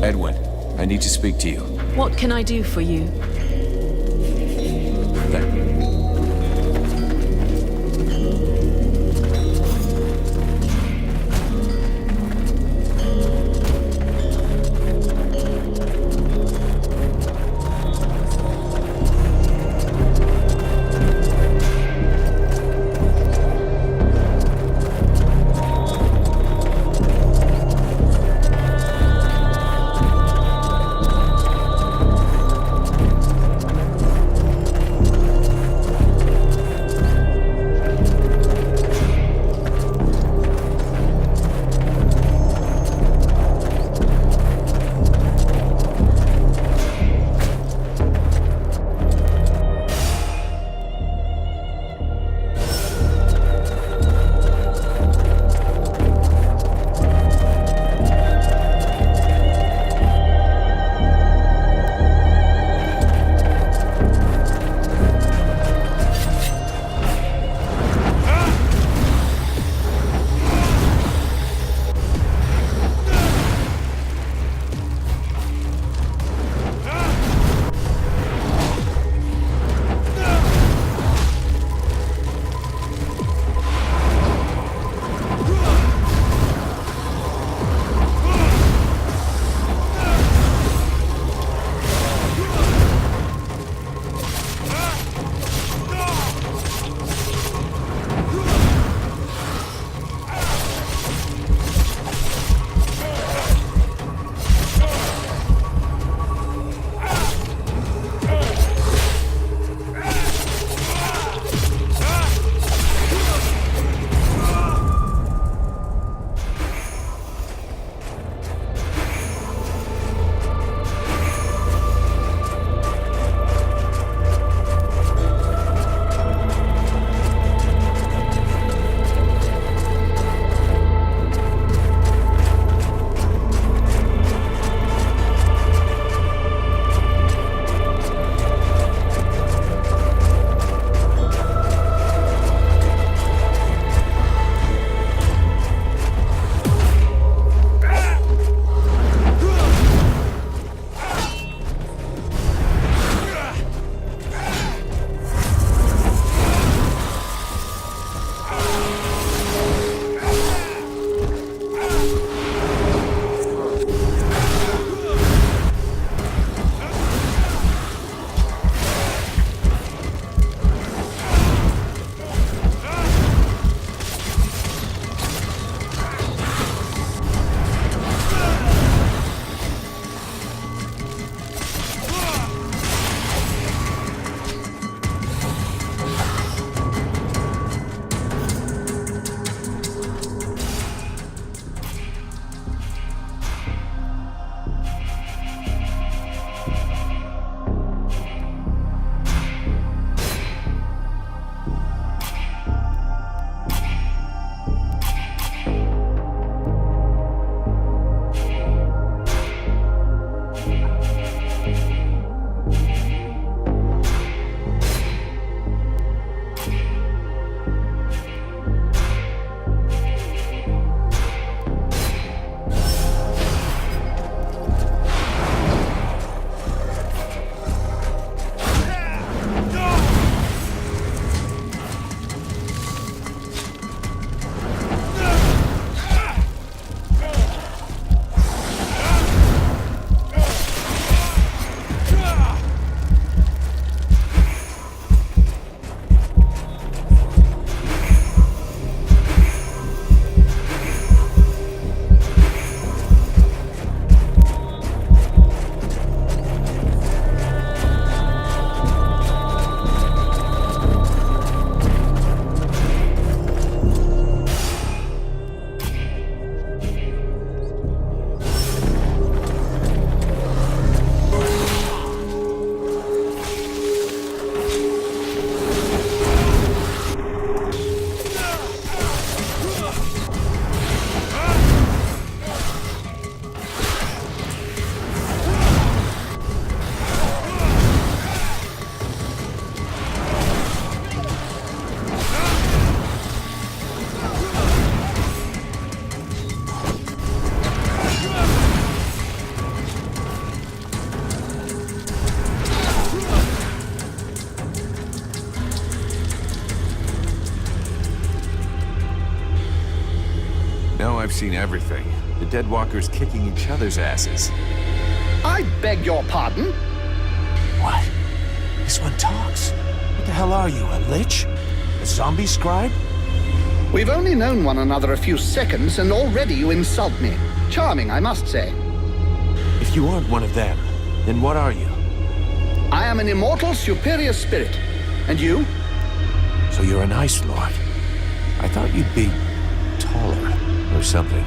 Edwin, I need to speak to you. What can I do for you? I've seen everything. The Deadwalkers kicking each other's asses. I beg your pardon? What? This one talks. What the hell are you, a lich? A zombie scribe? We've only known one another a few seconds, and already you insult me. Charming, I must say. If you aren't one of them, then what are you? I am an immortal superior spirit. And you? So you're an Ice Lord. I thought you'd be taller or something.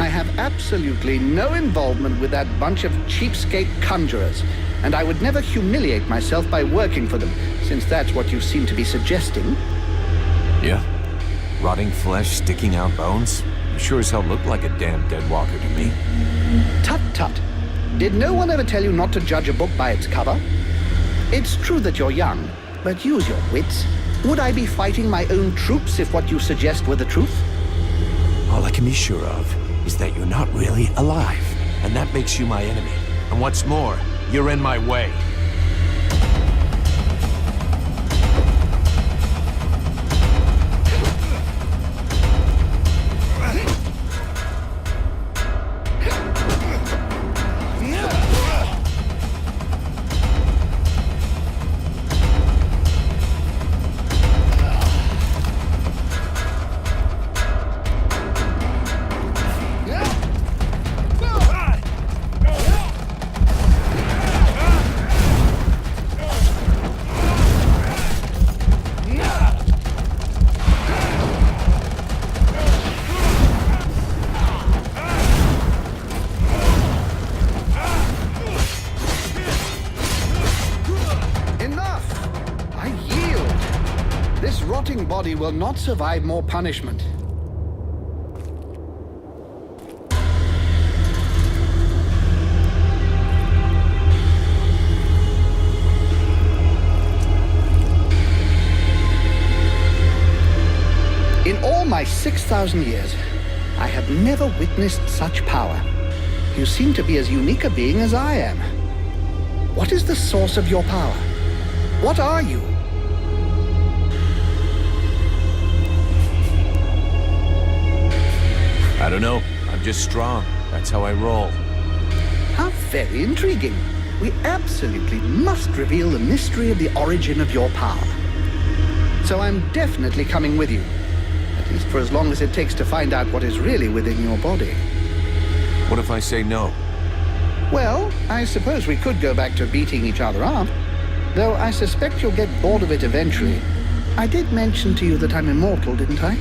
I have absolutely no involvement with that bunch of cheapskate conjurers, and I would never humiliate myself by working for them, since that's what you seem to be suggesting. Yeah? Rotting flesh, sticking out bones? You sure as hell look like a damn Deadwalker to me. Tut tut. Did no one ever tell you not to judge a book by its cover? It's true that you're young, but use your wits. Would I be fighting my own troops if what you suggest were the truth? All I can be sure of is that you're not really alive, and that makes you my enemy. And what's more, you're in my way. Body will not survive more punishment. In all my 6,000 years, I have never witnessed such power. You seem to be as unique a being as I am. What is the source of your power? What are you? I don't know. I'm just strong. That's how I roll. How very intriguing. We absolutely must reveal the mystery of the origin of your power. So I'm definitely coming with you. At least for as long as it takes to find out what is really within your body. What if I say no? Well, I suppose we could go back to beating each other up. Though I suspect you'll get bored of it eventually. I did mention to you that I'm immortal, didn't I?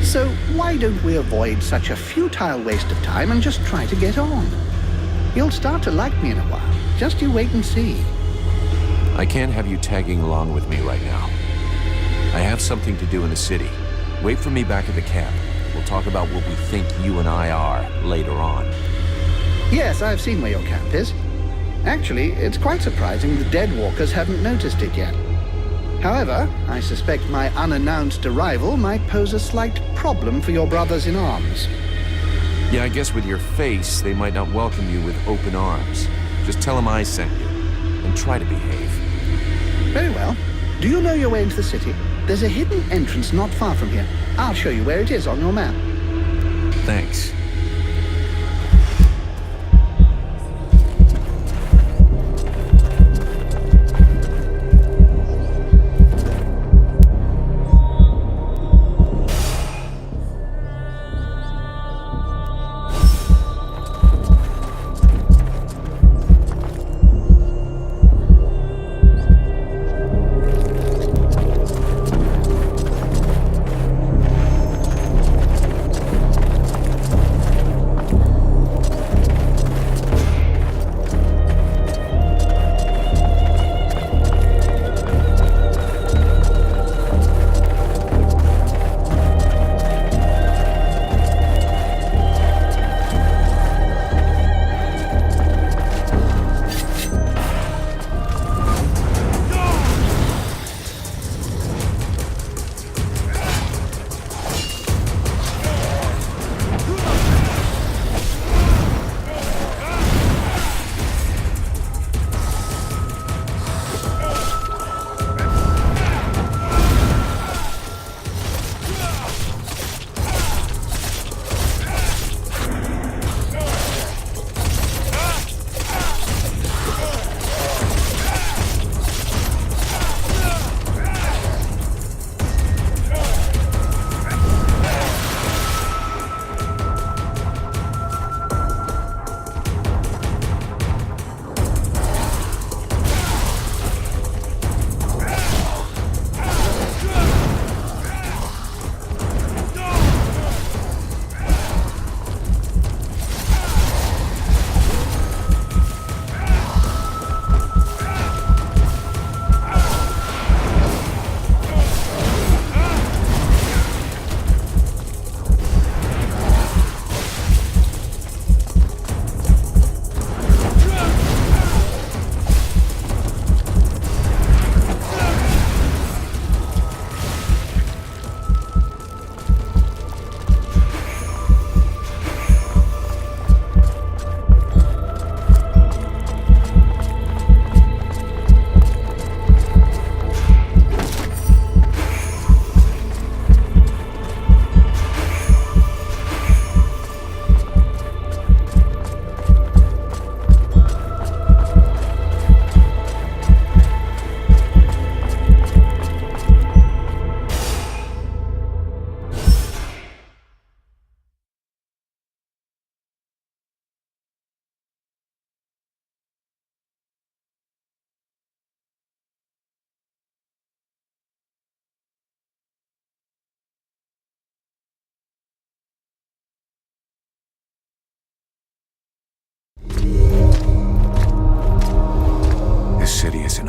So why don't we avoid such a futile waste of time and just try to get on? You'll start to like me in a while. Just you wait and see. I can't have you tagging along with me right now. I have something to do in the city. Wait for me back at the camp. We'll talk about what we think you and I are later on. Yes, I've seen where your camp is. Actually, it's quite surprising the Deadwalkers haven't noticed it yet. However, I suspect my unannounced arrival might pose a slight problem for your brothers in arms. Yeah, I guess with your face, they might not welcome you with open arms. Just tell them I sent you, and try to behave. Very well. Do you know your way into the city? There's a hidden entrance not far from here. I'll show you where it is on your map. Thanks.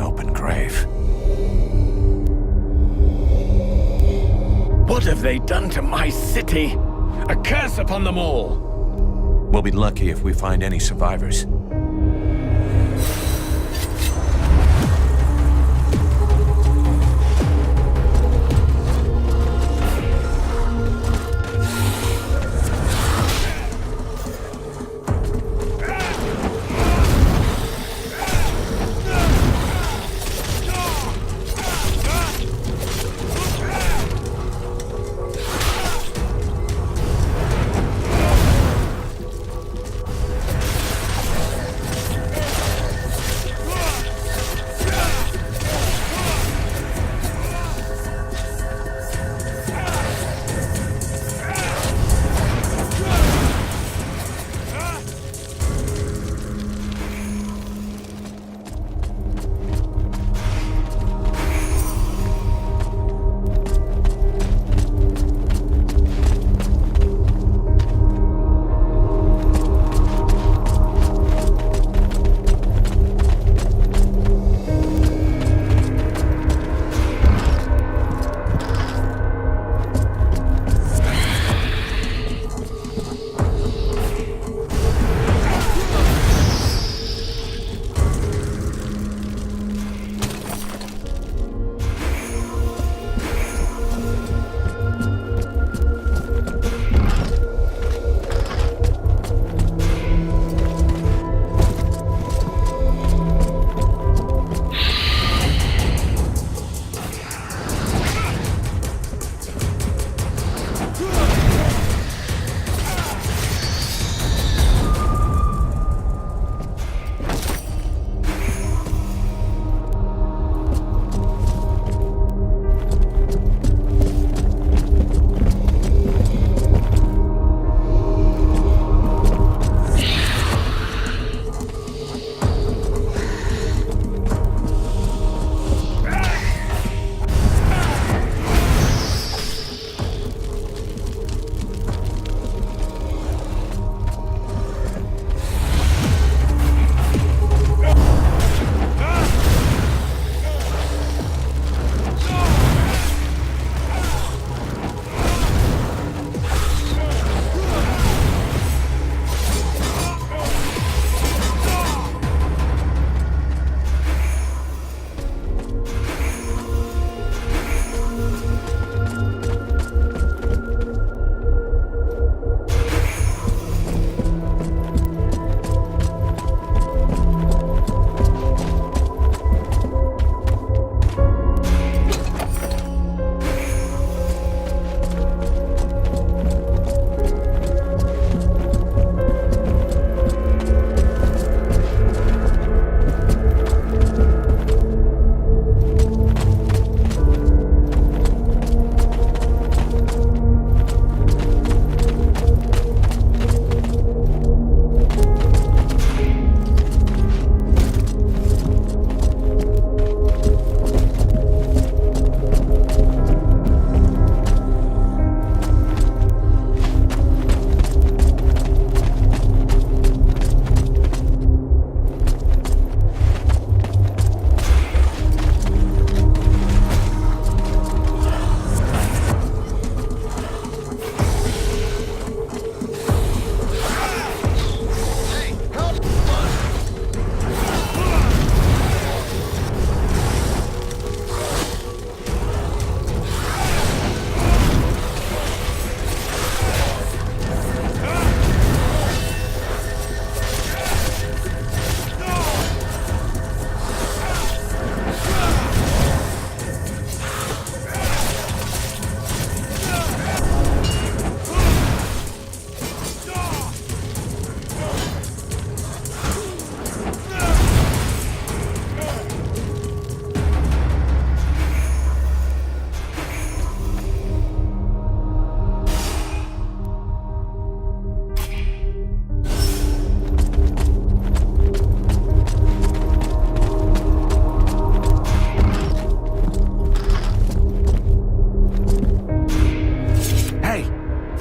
an open grave. What have they done to my city? A curse upon them all! We'll be lucky if we find any survivors.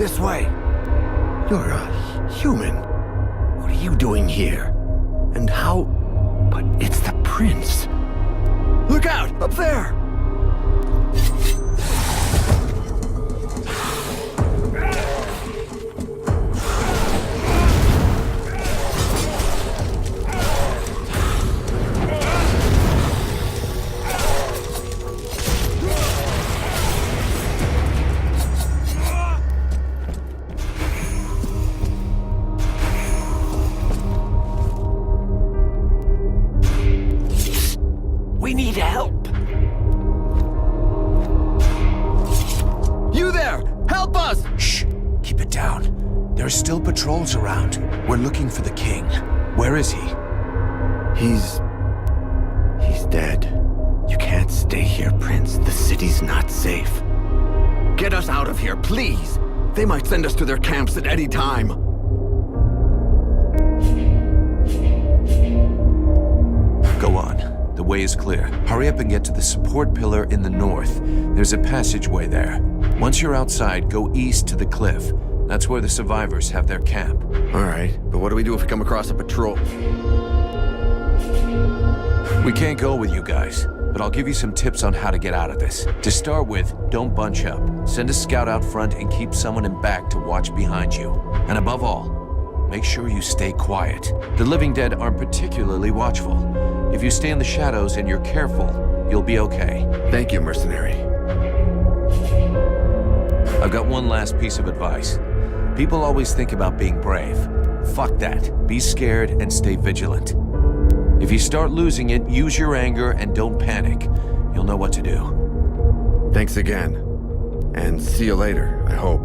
This way. You're a human. What are you doing here? And how... But it's the prince. out! Up there! We need help! You there! Help us! Shh! Keep it down. There are still patrols around. We're looking for the king. Where is he? He's dead. You can't stay here, Prince. The city's not safe. Get us out of here, please! They might send us to their camps at any time. Go on. The way is clear. Hurry up and get to the support pillar in the north. There's a passageway there. Once you're outside, go east to the cliff. That's where the survivors have their camp. All right, but what do we do if we come across a patrol? We can't go with you guys, but I'll give you some tips on how to get out of this. To start with, don't bunch up. Send a scout out front and keep someone in back to watch behind you. And above all, make sure you stay quiet. The living dead aren't particularly watchful. If you stay in the shadows and you're careful, you'll be okay. Thank you, mercenary. I've got one last piece of advice. People always think about being brave. Fuck that. Be scared and stay vigilant. If you start losing it, use your anger and don't panic. You'll know what to do. Thanks again. And see you later, I hope.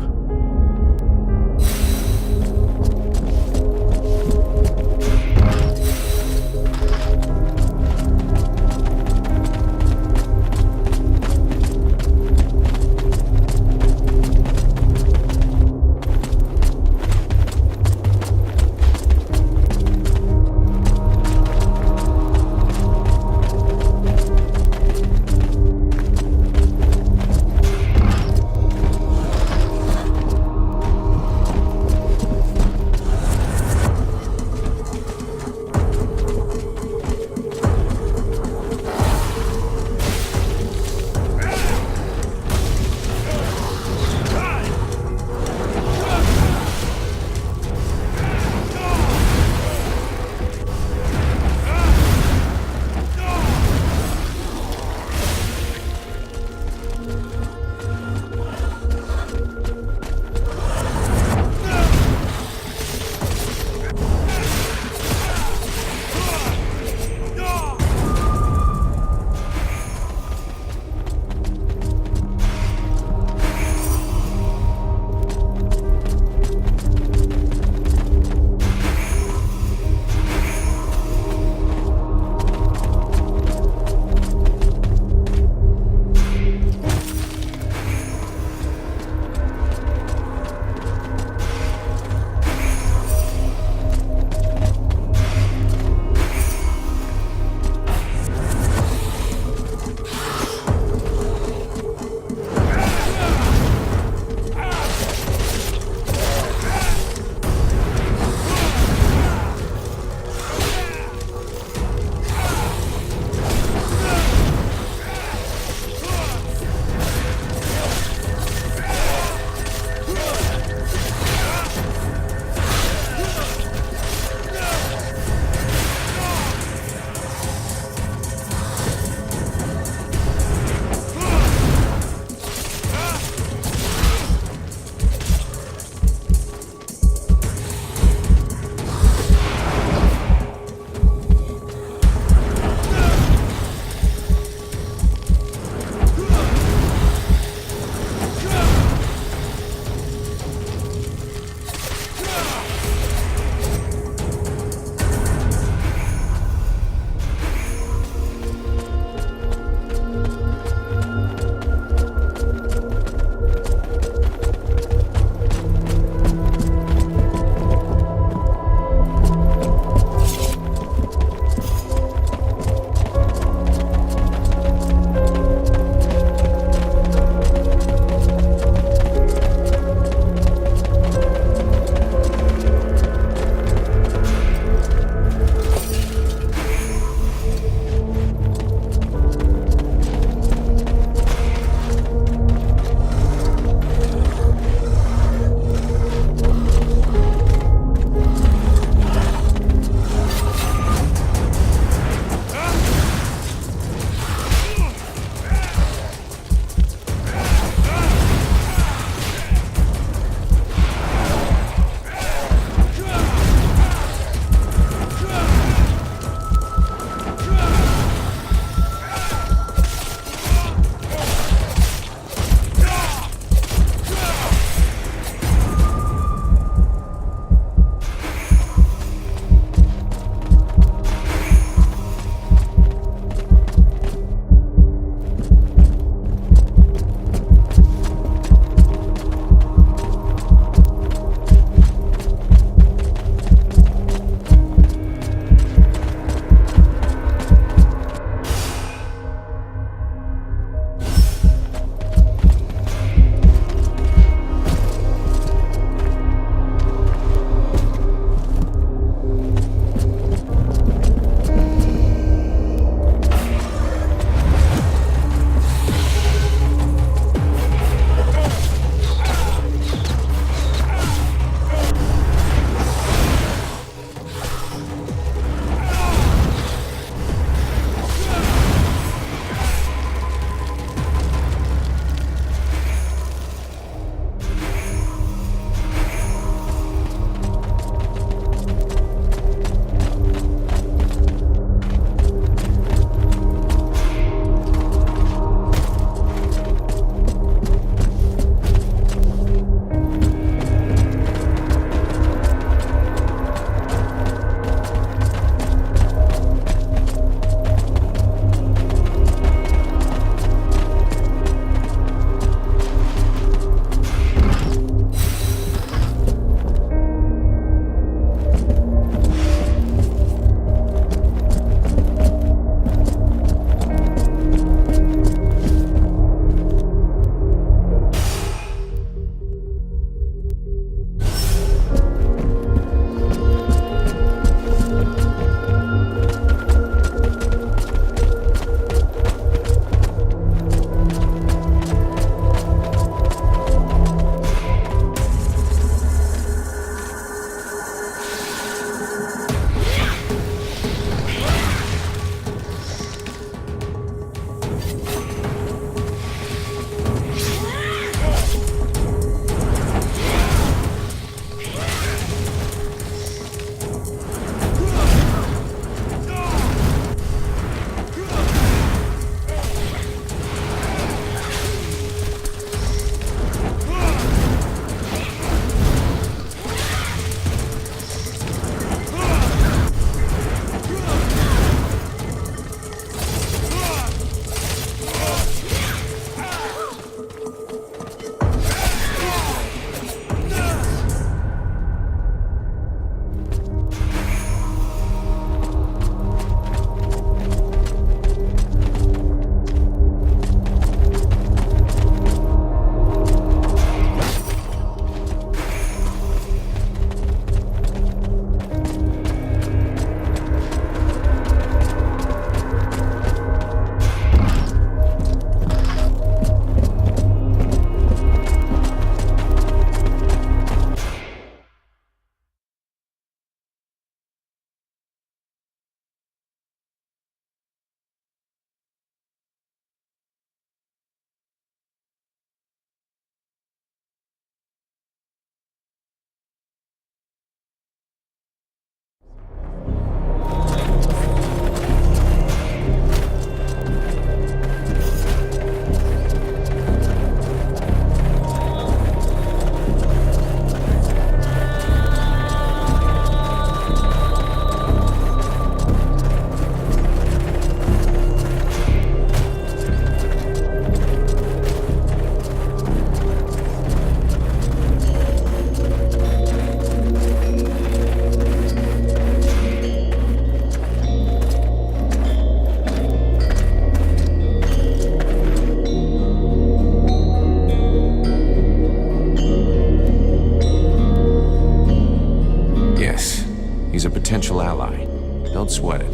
potential ally. Don't sweat it.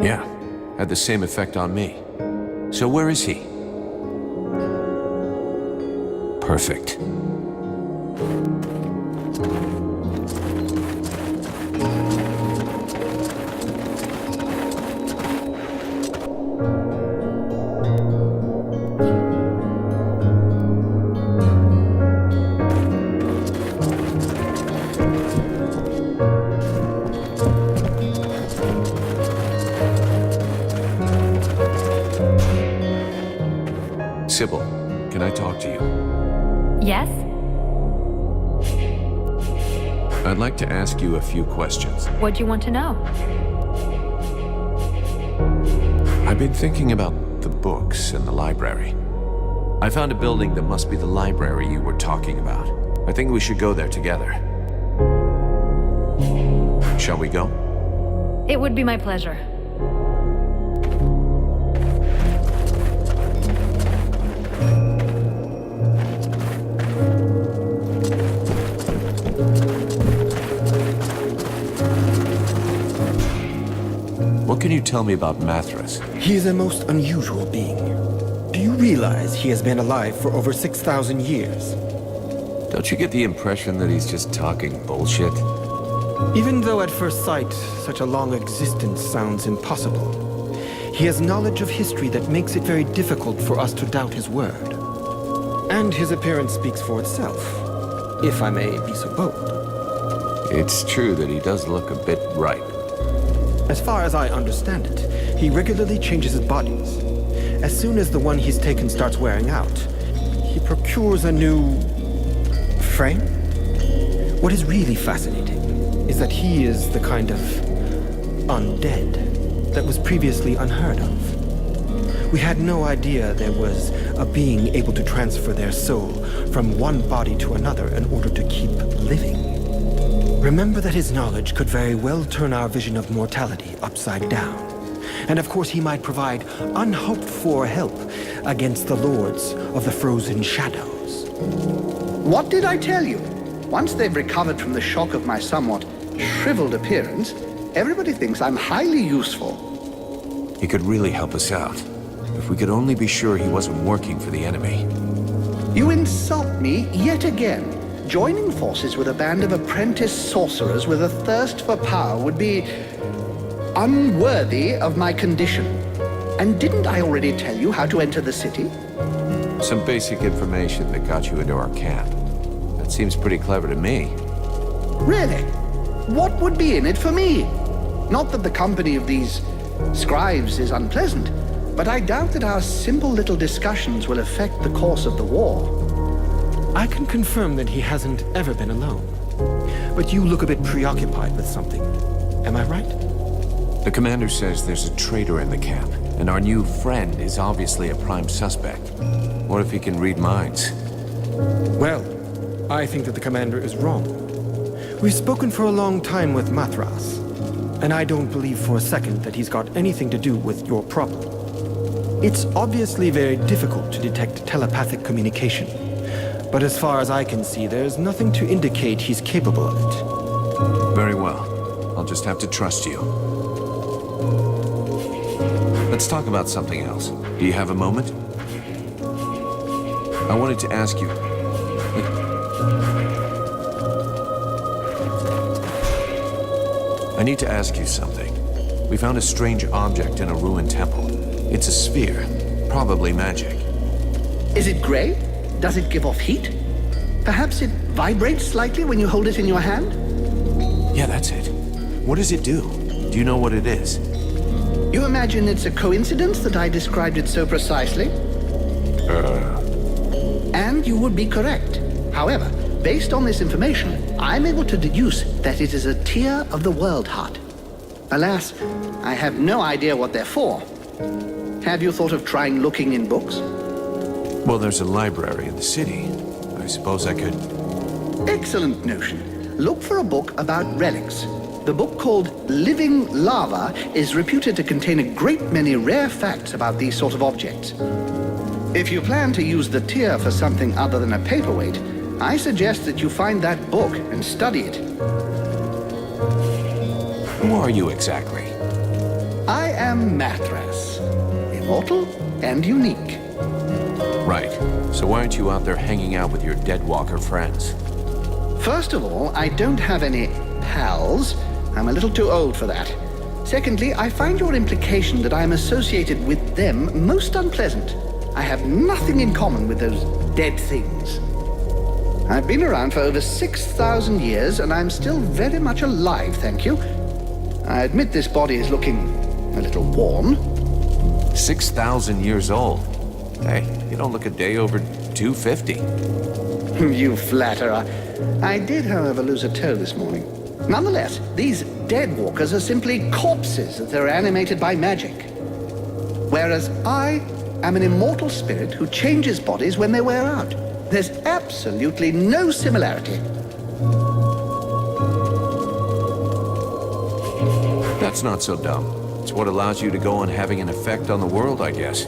Yeah, had the same effect on me. So where is he? Perfect. Sybil, can I talk to you? Yes? I'd like to ask you a few questions. What do you want to know? I've been thinking about the books in the library. I found a building that must be the library you were talking about. I think we should go there together. Shall we go? It would be my pleasure. What can you tell me about Mathras? He is a most unusual being. Do you realize he has been alive for over 6,000 years? Don't you get the impression that he's just talking bullshit? Even though at first sight, such a long existence sounds impossible, he has knowledge of history that makes it very difficult for us to doubt his word. And his appearance speaks for itself, if I may be so bold. It's true that he does look a bit ripe. As far as I understand it, he regularly changes his bodies. As soon as the one he's taken starts wearing out, he procures a new frame. What is really fascinating is that he is the kind of undead that was previously unheard of. We had no idea there was a being able to transfer their soul from one body to another in order to keep living. Remember that his knowledge could very well turn our vision of mortality upside down. And of course he might provide unhoped-for help against the lords of the frozen shadows. What did I tell you? Once they've recovered from the shock of my somewhat shriveled appearance, everybody thinks I'm highly useful. He could really help us out. If we could only be sure he wasn't working for the enemy. You insult me yet again. Joining forces with a band of apprentice sorcerers with a thirst for power would be unworthy of my condition. And didn't I already tell you how to enter the city? Some basic information that got you into our camp. That seems pretty clever to me. Really? What would be in it for me? Not that the company of these scribes is unpleasant, but I doubt that our simple little discussions will affect the course of the war. I can confirm that he hasn't ever been alone. But you look a bit preoccupied with something. Am I right? The commander says there's a traitor in the camp, and our new friend is obviously a prime suspect. What if he can read minds? Well, I think that the commander is wrong. We've spoken for a long time with Mathras, and I don't believe for a second that he's got anything to do with your problem. It's obviously very difficult to detect telepathic communication, but as far as I can see, there's nothing to indicate he's capable of it. Very well. I'll just have to trust you. Let's talk about something else. Do you have a moment? I wanted to ask you... I need to ask you something. We found a strange object in a ruined temple. It's a sphere, probably magic. Is it gray? Does it give off heat? Perhaps it vibrates slightly when you hold it in your hand? Yeah, that's it. What does it do? Do you know what it is? You imagine it's a coincidence that I described it so precisely? And you would be correct. However, based on this information, I'm able to deduce that it is a tear of the world heart. Alas, I have no idea what they're for. Have you thought of trying looking in books? Well, there's a library in the city. I suppose I could... Excellent notion. Look for a book about relics. The book called Living Lava is reputed to contain a great many rare facts about these sort of objects. If you plan to use the tear for something other than a paperweight, I suggest that you find that book and study it. Who are you exactly? I am Mathras, immortal and unique. Right. So why aren't you out there hanging out with your Deadwalker friends? First of all, I don't have any pals. I'm a little too old for that. Secondly, I find your implication that I am associated with them most unpleasant. I have nothing in common with those dead things. I've been around for over 6,000 years, and I'm still very much alive, thank you. I admit this body is looking a little worn. 6,000 years old. Hey, you don't look a day over 250. You flatterer. I did, however, lose a toe this morning. Nonetheless, these dead walkers are simply corpses as they're animated by magic. Whereas I am an immortal spirit who changes bodies when they wear out. There's absolutely no similarity. That's not so dumb. It's what allows you to go on having an effect on the world, I guess.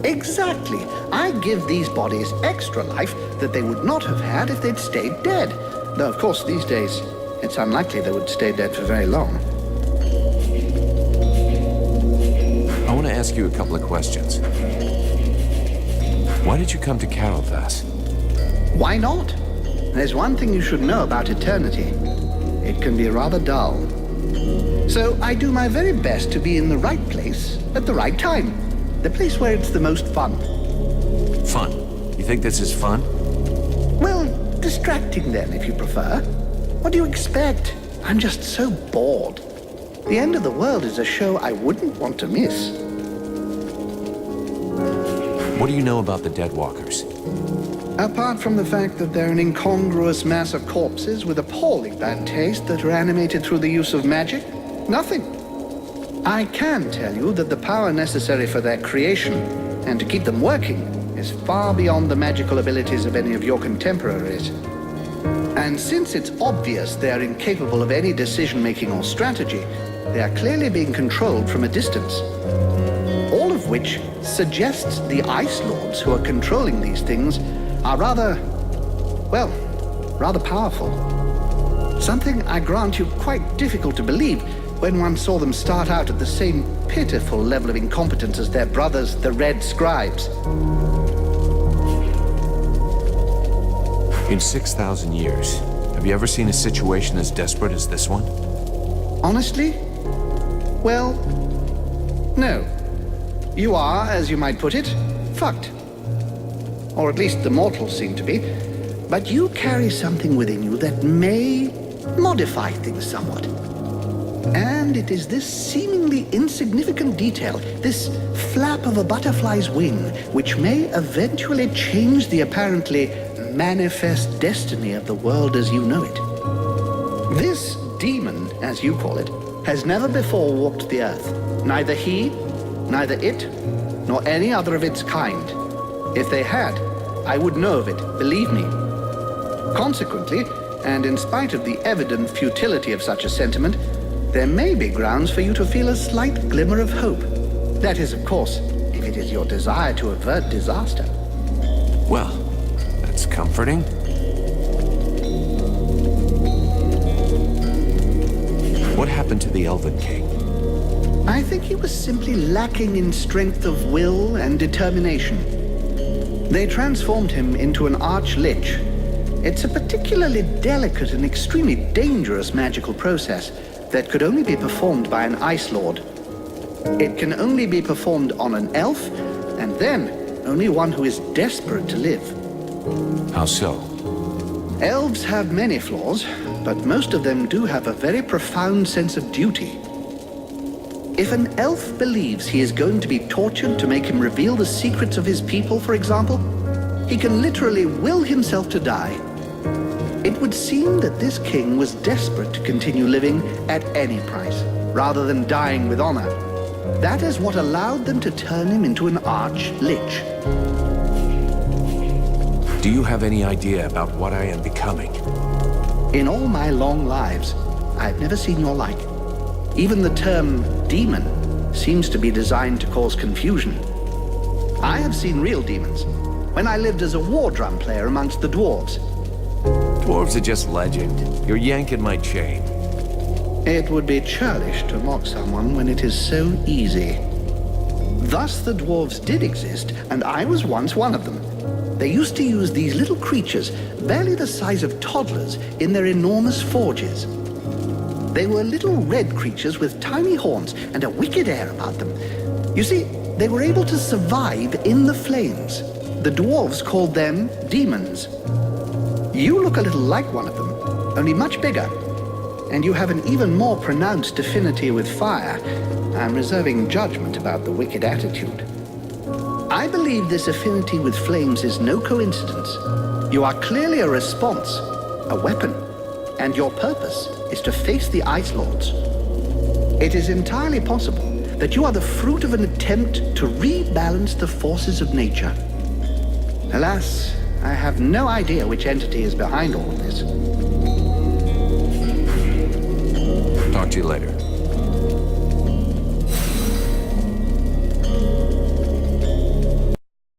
Exactly. I give these bodies extra life that they would not have had if they'd stayed dead. Though, of course, these days, it's unlikely they would stay dead for very long. I want to ask you a couple of questions. Why did you come to Carolthas? Why not? There's one thing you should know about eternity. It can be rather dull. So I do my very best to be in the right place at the right time. The place where it's the most fun. Fun? You think this is fun? Well, distracting then, if you prefer. What do you expect? I'm just so bored. The End of the World is a show I wouldn't want to miss. What do you know about the Deadwalkers? Apart from the fact that they're an incongruous mass of corpses with appalling bad taste that are animated through the use of magic, nothing. I can tell you that the power necessary for their creation and to keep them working is far beyond the magical abilities of any of your contemporaries. And since it's obvious they are incapable of any decision-making or strategy, they are clearly being controlled from a distance. All of which suggests the Ice Lords who are controlling these things are rather powerful. Something, I grant you, quite difficult to believe when one saw them start out at the same pitiful level of incompetence as their brothers, the Red Scribes. In 6,000 years, have you ever seen a situation as desperate as this one? Honestly? Well, no. You are, as you might put it, fucked. Or at least the mortals seem to be. But you carry something within you that may modify things somewhat. And it is this seemingly insignificant detail, this flap of a butterfly's wing, which may eventually change the apparently manifest destiny of the world as you know it. This demon, as you call it, has never before walked the earth. Neither he, neither it, nor any other of its kind. If they had, I would know of it, believe me. Consequently, and in spite of the evident futility of such a sentiment, there may be grounds for you to feel a slight glimmer of hope. That is, of course, if it is your desire to avert disaster. Well, that's comforting. What happened to the Elven King? I think he was simply lacking in strength of will and determination. They transformed him into an arch-lich. It's a particularly delicate and extremely dangerous magical process that could only be performed by an Ice Lord. It can only be performed on an elf, and then only one who is desperate to live. How so? Elves have many flaws, but most of them do have a very profound sense of duty. If an elf believes he is going to be tortured to make him reveal the secrets of his people, for example, he can literally will himself to die. It would seem that this king was desperate to continue living at any price, rather than dying with honor. That is what allowed them to turn him into an arch-lich. Do you have any idea about what I am becoming? In all my long lives, I've never seen your like. Even the term demon seems to be designed to cause confusion. I have seen real demons when I lived as a war drum player amongst the dwarves. Dwarves are just legend. You're yanking my chain. It would be churlish to mock someone when it is so easy. Thus the dwarves did exist, and I was once one of them. They used to use these little creatures, barely the size of toddlers, in their enormous forges. They were little red creatures with tiny horns and a wicked air about them. You see, they were able to survive in the flames. The dwarves called them demons. You look a little like one of them, only much bigger. And you have an even more pronounced affinity with fire. I'm reserving judgment about the wicked attitude. I believe this affinity with flames is no coincidence. You are clearly a response, a weapon, and your purpose is to face the Ice Lords. It is entirely possible that you are the fruit of an attempt to rebalance the forces of nature. Alas, I have no idea which entity is behind all of this. Talk to you later.